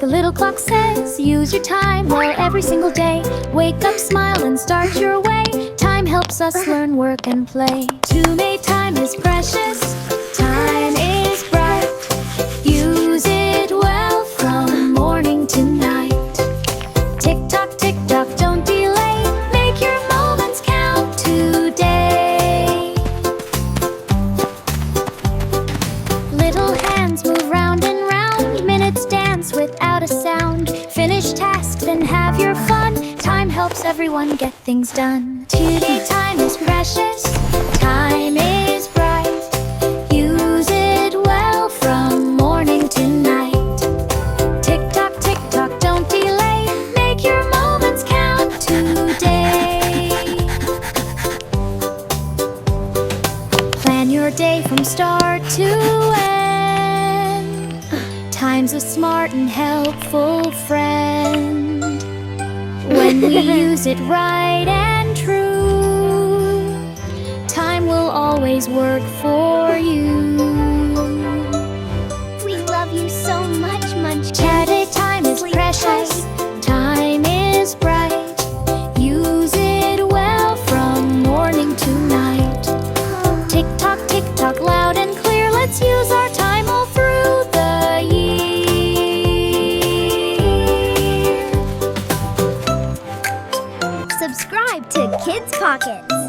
The little clock says, use your time well every single day. Wake up, smile, and start your way. Time helps us learn, work, and play. To me, time is precious. Time is bright. Use it well from morning to night. Tick-tock, tick-tock, don't delay. Make your moments count today. Little hands move round and round. Minutes dance without a sound. Finish tasks and have your fun. Time helps everyone get things done. Today time is precious. Time is bright. Use it well from morning to night. Tick-tock, tick-tock, don't delay. Make your moments count today. Plan your day from start to end. Time's a smart and helpful friend. When we use it right and true, time will always work for you. We love you so much, Munchkin. Today time is precious. Time is bright. Use it well from morning to night. Tick-tock, tick-tock, loud and clear. Let's use our time all through the year. Subscribe to Kids Pockets.